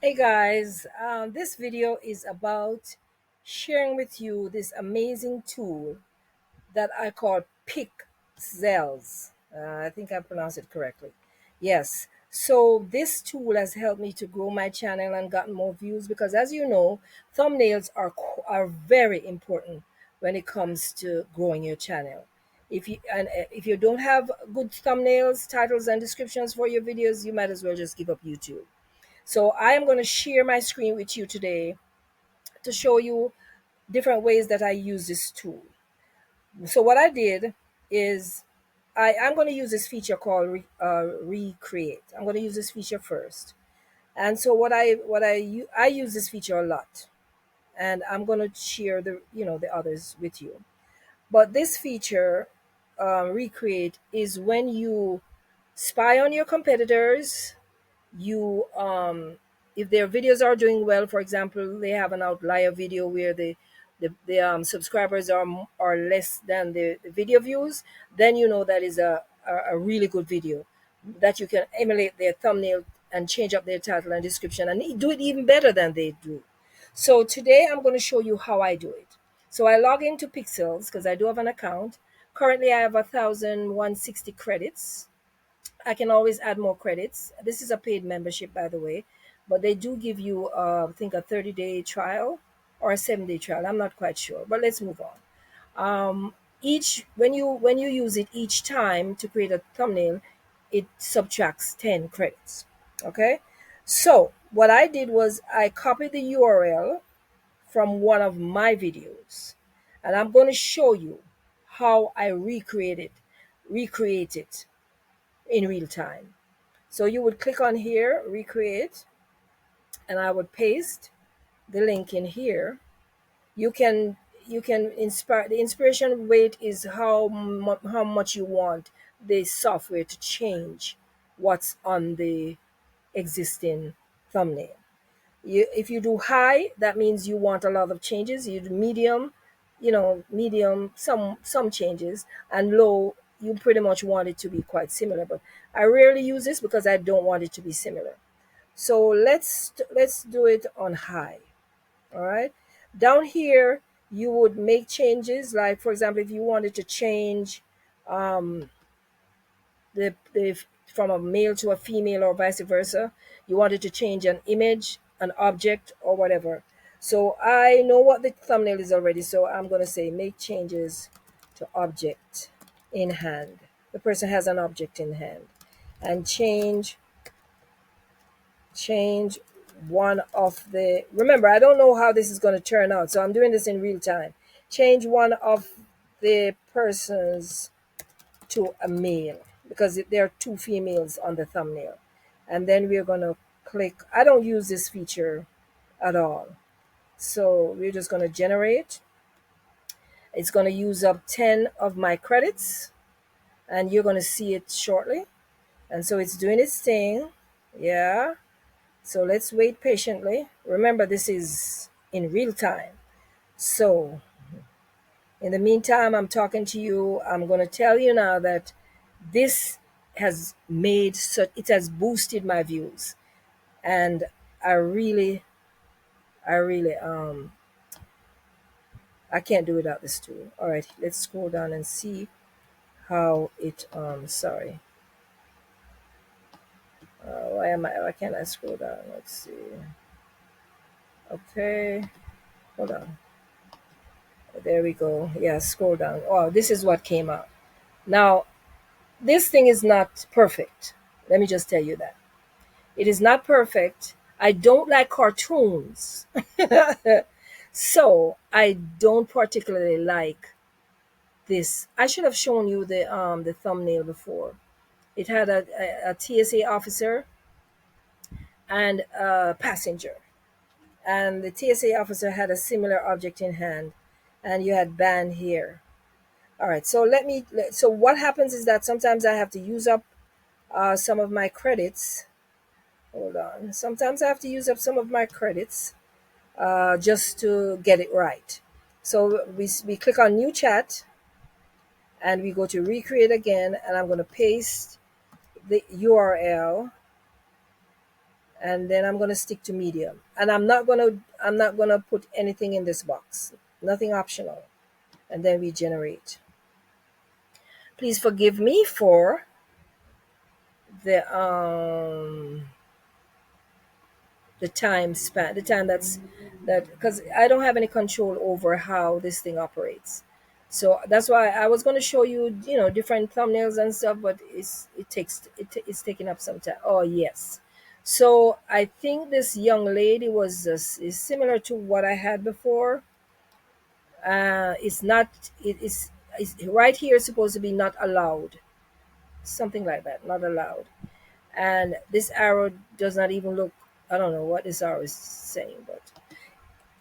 Hey guys, this video is about sharing with you this amazing tool that I call Pixels. I think I pronounced it correctly. Yes. So this tool has helped me to grow my channel and gotten more views because, as you know, thumbnails are very important when it comes to growing your channel. If you don't have good thumbnails, titles, and descriptions for your videos, you might as well just give up YouTube. So I am going to share my screen with you today to show you different ways that I use this tool. So what I did is I'm going to use this feature called recreate. I'm going to use this feature first. And so I use this feature a lot, and I'm going to share the others with you. But this feature, recreate, is when you spy on your competitors. You If their videos are doing well, for example, they have an outlier video where the subscribers are less than the video views, then you know that is a really good video that you can emulate their thumbnail and change up their title and description and do it even better than they do. So today I'm going to show you how I do it. So I log into Pixels because I do have an account. Currently I have 1,160 credits. I can always add more credits. This is a paid membership, by the way, but they do give you, I think, a 30-day trial or a 7-day trial. I'm not quite sure, but let's move on. Each when you use it each time to create a thumbnail, it subtracts 10 credits. Okay, so what I did was I copied the URL from one of my videos, and I'm going to show you how I recreate it in real time. So you would click on here, recreate, and I would paste the link in here. You can inspire. The inspiration rate is how much you want the software to change what's on the existing thumbnail. If you do high, that means you want a lot of changes. You do medium, medium, some changes, and low, you pretty much want it to be quite similar. But I rarely use this because I don't want it to be similar. So let's do it on high. All right. Down here, you would make changes. Like, for example, if you wanted to change um, the from a male to a female or vice versa, you wanted to change an image, an object, or whatever. So I know what the thumbnail is already. So I'm going to say make changes to object in hand. The person has an object in hand, and change one of the, remember, I don't know how this is going to turn out, so I'm doing this in real time. Change one of the persons to a male because there are two females on the thumbnail. And then we're going to click, I don't use this feature at all, so we're just going to generate. It's going to use up 10 of my credits, and you're going to see it shortly. And so it's doing its thing. Yeah. So let's wait patiently. Remember, this is in real time. So in the meantime, I'm talking to you. I'm going to tell you now that this has made such, it has boosted my views. And I really, I really, I can't do without this tool. All right, let's scroll down and see how it, sorry. Why can't I scroll down? Let's see. Okay, hold on. There we go. Yeah, scroll down. Oh, this is what came out. Now, this thing is not perfect. Let me just tell you that. It is not perfect. I don't like cartoons. So I don't particularly like this. I should have shown you the thumbnail before. It had a TSA officer and a passenger. And the TSA officer had a similar object in hand. And you had ban here. All right, so so what happens is that sometimes I have to use up some of my credits. Hold on. Sometimes I have to use up some of my credits just to get it right. So we click on new chat and we go to recreate again, and I'm going to paste the URL, and then I'm going to stick to medium, and I'm not going to put anything in this box, nothing optional, and then we generate. Please forgive me for the the time span, the time that because I don't have any control over how this thing operates. So that's why I was going to show you, different thumbnails and stuff, but it's taking up some time. Oh yes. So I think this young lady is similar to what I had before. It's not. It's right here. It's supposed to be not allowed, something like that. Not allowed. And this arrow does not even look. I don't know what this arrow is saying, but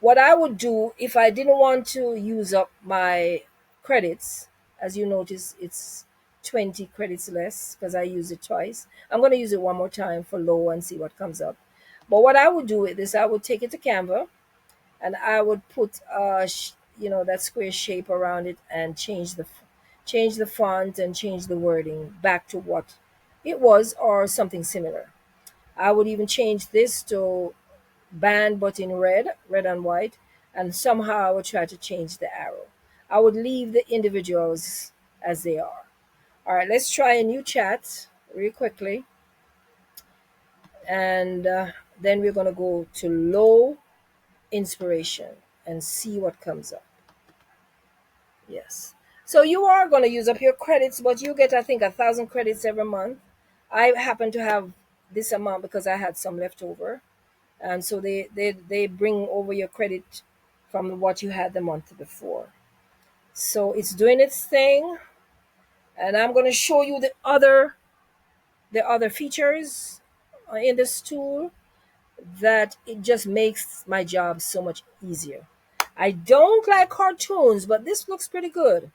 what I would do if I didn't want to use up my credits, as you notice, it's 20 credits less because I used it twice. I'm going to use it one more time for low and see what comes up. But what I would do with this, I would take it to Canva, and I would put that square shape around it and change the font and change the wording back to what it was or something similar. I would even change this to band but in red and white, and somehow I would try to change the arrow. I would leave the individuals as they are. All right, let's try a new chat real quickly, and then we're going to go to low inspiration and see what comes up. Yes. So you are going to use up your credits, but you get, I think, 1,000 credits every month. I happen to have this amount because I had some left over. And so they bring over your credit from what you had the month before. So it's doing its thing. And I'm going to show you the other features in this tool that it just makes my job so much easier. I don't like cartoons, but this looks pretty good.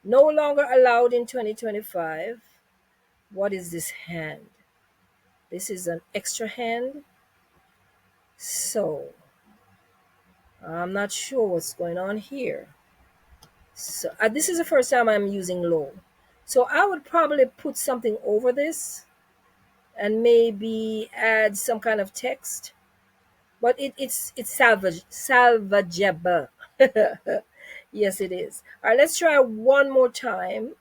No longer allowed in 2025. What is this hand? This is an extra hand. So I'm not sure what's going on here. So this is the first time I'm using low. So I would probably put something over this and maybe add some kind of text. But it's salvageable. Yes, it is. All right, let's try one more time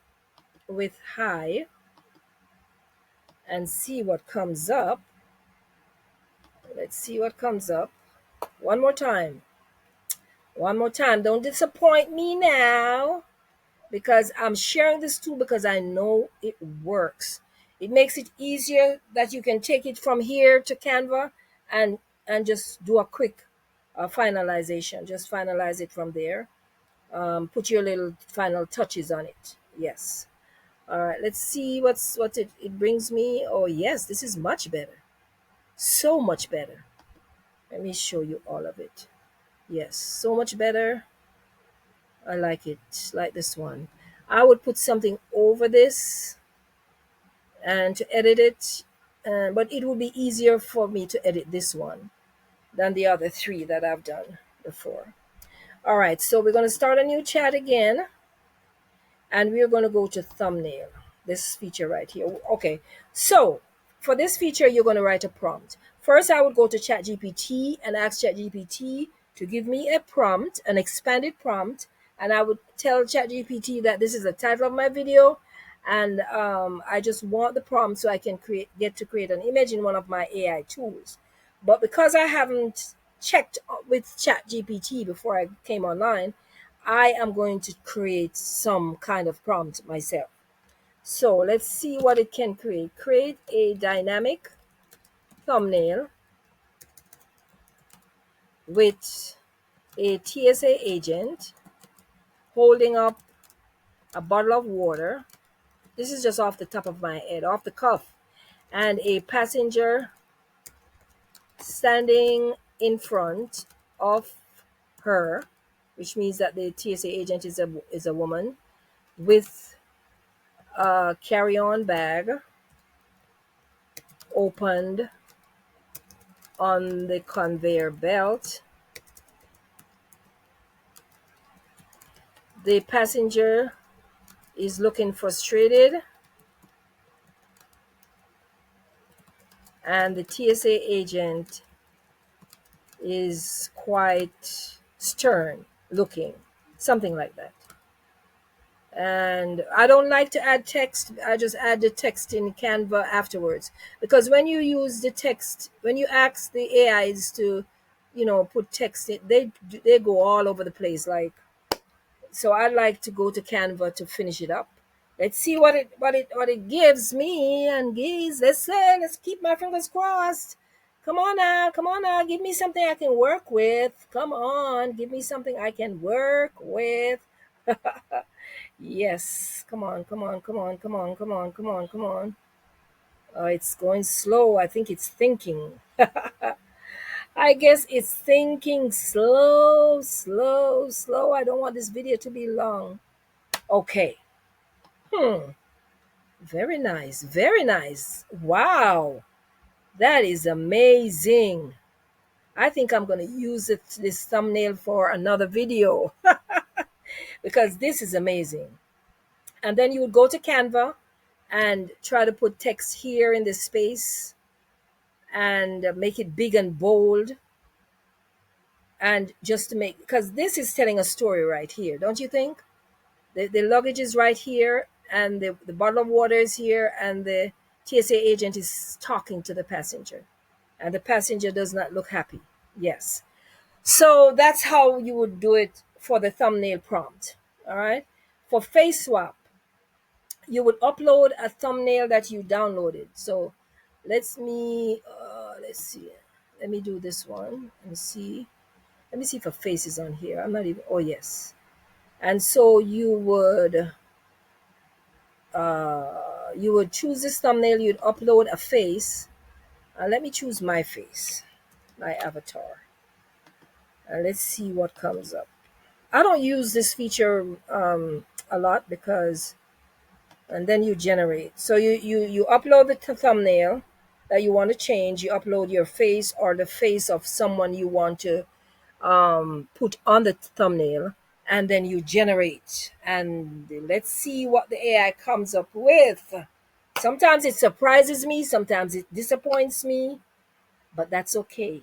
with high and see what comes up. Let's see what comes up. One more time. One more time. Don't disappoint me now, because I'm sharing this tool because I know it works. It makes it easier that you can take it from here to Canva and just do a quick finalization. Just finalize it from there. Put your little final touches on it. Yes. All right. Let's see what it brings me. Oh yes, this is much better. So much better. Let me show you all of it. Yes, so much better. I like it, like this one. I would put something over this and to edit it, but it would be easier for me to edit this one than the other three that I've done before. All right, so we're going to start a new chat again, and we're going to go to thumbnail, this feature right here. Okay, so for this feature, you're going to write a prompt. First, I would go to ChatGPT and ask ChatGPT to give me a prompt, an expanded prompt, and I would tell ChatGPT that this is the title of my video, and I just want the prompt so I can get to create an image in one of my AI tools. But because I haven't checked with ChatGPT before I came online, I am going to create some kind of prompt myself. So let's see what it can create. Create a dynamic thumbnail with a TSA agent holding up a bottle of water. This is just off the top of my head, off the cuff. And a passenger standing in front of her, which means that the TSA agent is a woman with a carry-on bag opened on the conveyor belt. The passenger is looking frustrated. and the TSA agent is quite stern looking, something like that. And I don't like to add text. I just add the text in Canva afterwards, because when you use the text, when you ask the AIs to, put text in, they go all over the place. Like, so I like to go to Canva to finish it up. Let's see what it gives me. And geez, let's keep my fingers crossed. Come on now, give me something I can work with. Come on, give me something I can work with. Yes, come on, come on, come on, come on, come on, come on, come on. It's going slow. I think it's thinking. I guess it's thinking slow, slow, slow. I don't want this video to be long. Okay. Hmm. Very nice. Very nice. Wow. That is amazing. I think I'm going to use this thumbnail for another video because this is amazing. And then you would go to Canva and try to put text here in this space and make it big and bold, and just to make, because this is telling a story right here, don't you think? The luggage is right here, and the bottle of water is here, and the TSA agent is talking to the passenger, and the passenger does not look happy. Yes. So that's how you would do it for the thumbnail prompt. All right. For face swap, you would upload a thumbnail that you downloaded. So let's see. Let me do this one and see. Let me see if a face is on here. I'm not even. Oh yes. And so you would choose this thumbnail. You'd upload a face. Let me choose my face, my avatar, and let's see what comes up. I don't use this feature a lot because, and then you generate. So you upload the thumbnail that you want to change. You upload your face or the face of someone you want to put on the thumbnail, and then you generate. And let's see what the AI comes up with. Sometimes it surprises me, sometimes it disappoints me, but that's okay.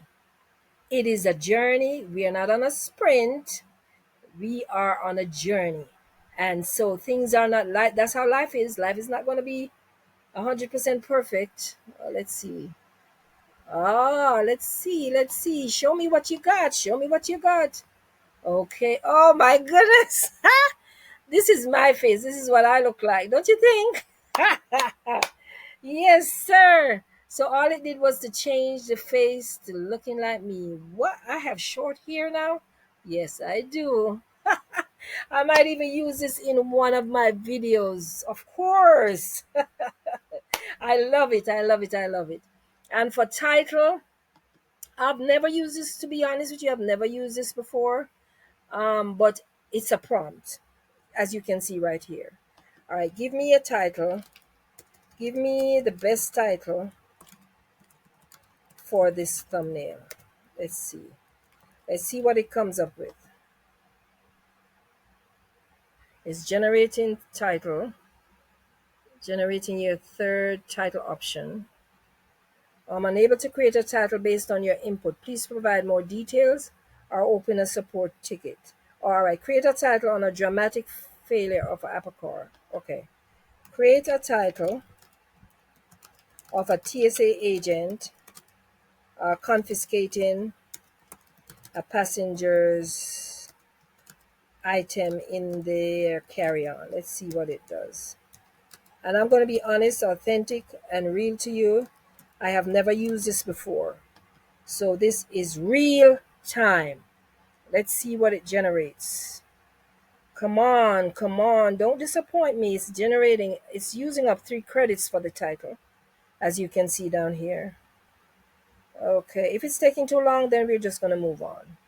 It is a journey. We are not on a sprint, we are on a journey. And so things are not like, that's how life is. Life is not going to be 100% perfect. Let's see. Let's see. Let's see. Show me what you got. Show me what you got. Okay. Oh my goodness. This is my face. This is what I look like. Don't you think? Yes, sir. So all it did was to change the face to looking like me. What? I have short hair now? Yes, I do. I might even use this in one of my videos. Of course. I love it. I love it. I love it. And for title, I've never used this, to be honest with you. I've never used this before. But it's a prompt, as you can see right here. All right, give me a title. Give me the best title for this thumbnail. Let's see. Let's see what it comes up with. It's generating title, generating your third title option. I'm unable to create a title based on your input. Please provide more details or open a support ticket. All right, create a title on a dramatic failure of Apple Car. Okay, create a title of a TSA agent confiscating a passenger's item in their carry-on. Let's see what it does. And I'm going to be honest, authentic, and real to you. I have never used this before. So this is real time. Let's see what it generates. Come on, come on. Don't disappoint me. It's generating, it's using up 3 credits for the title, as you can see down here. Okay, if it's taking too long, then we're just going to move on.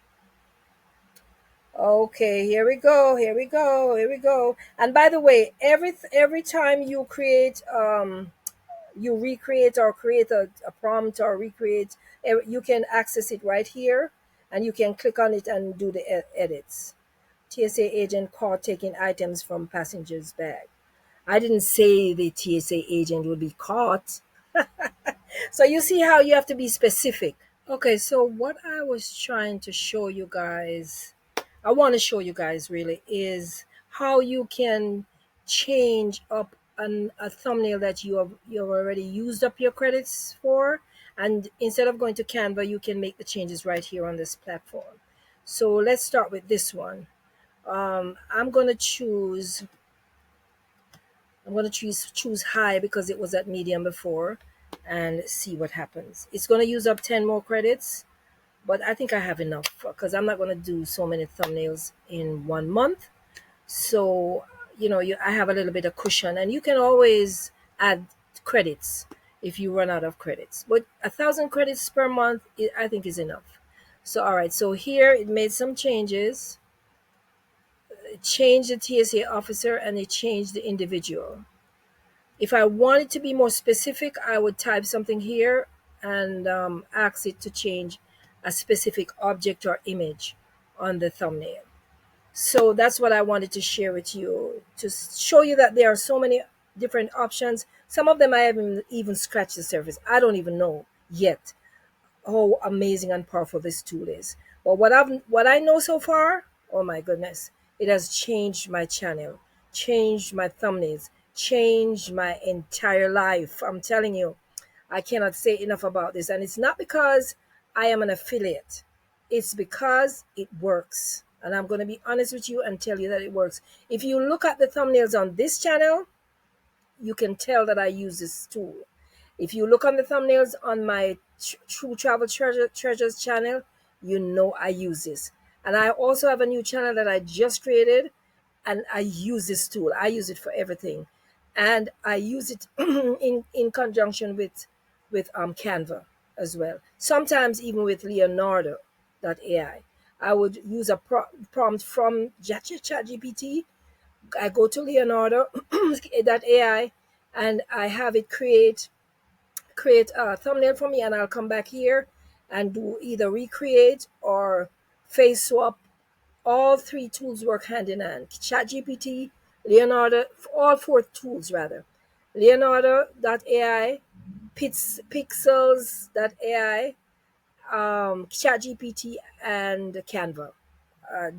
Okay, here we go. Here we go. Here we go. And by the way, every time you create you recreate or create a prompt or recreate, you can access it right here, and you can click on it and do the edits. TSA agent caught taking items from passenger's bag. I didn't say the TSA agent would be caught. So you see how you have to be specific. Okay, so what I was trying to show you guys, I want to show you guys really, is how you can change up a thumbnail that you've already used up your credits for, and instead of going to Canva, you can make the changes right here on this platform. So let's start with this one. I'm gonna choose. I'm gonna choose high because it was at medium before, and see what happens. It's gonna use up 10 more credits, but I think I have enough because I'm not going to do so many thumbnails in 1 month. So, I have a little bit of cushion, and you can always add credits if you run out of credits. But 1,000 credits per month, I think, is enough. So, all right. So here it made some changes. It changed the TSA officer and it changed the individual. If I wanted to be more specific, I would type something here and ask it to change a specific object or image on the thumbnail. So that's what I wanted to share with you to show you that there are so many different options. Some of them I haven't even scratched the surface. I don't even know yet how amazing and powerful this tool is. But what I know so far, oh my goodness, it has changed my channel, changed my thumbnails, changed my entire life. I'm telling you, I cannot say enough about this. And it's not because I am an affiliate. It's because it works. And I'm going to be honest with you and tell you that it works. If you look at the thumbnails on this channel, you can tell that I use this tool. If you look on the thumbnails on my True Travel Treasures channel, you know I use this. And I also have a new channel that I just created, and I use this tool. I use it for everything. And I use it in conjunction with Canva as well. Sometimes even with Leonardo.ai. I would use a prompt from ChatGPT. I go to Leonardo.ai and I have it create a thumbnail for me, and I'll come back here and do either recreate or face swap. All three tools work hand in hand. ChatGPT, Leonardo, all four tools rather. Leonardo.ai, Pixels.ai, ChatGPT, and Canva.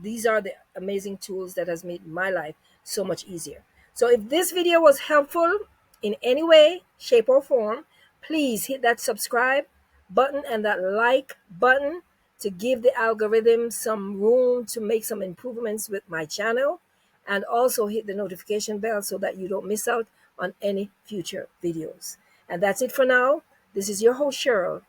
These are the amazing tools that has made my life so much easier. So if this video was helpful in any way, shape, or form, please hit that subscribe button and that like button to give the algorithm some room to make some improvements with my channel, and also hit the notification bell so that you don't miss out on any future videos. And that's it for now. This is your host, Cheryl.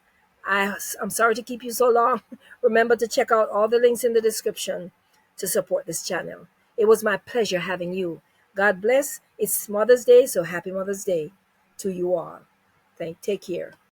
I'm sorry to keep you so long. Remember to check out all the links in the description to support this channel. It was my pleasure having you. God bless. It's Mother's Day, so happy Mother's Day to you all. Take care.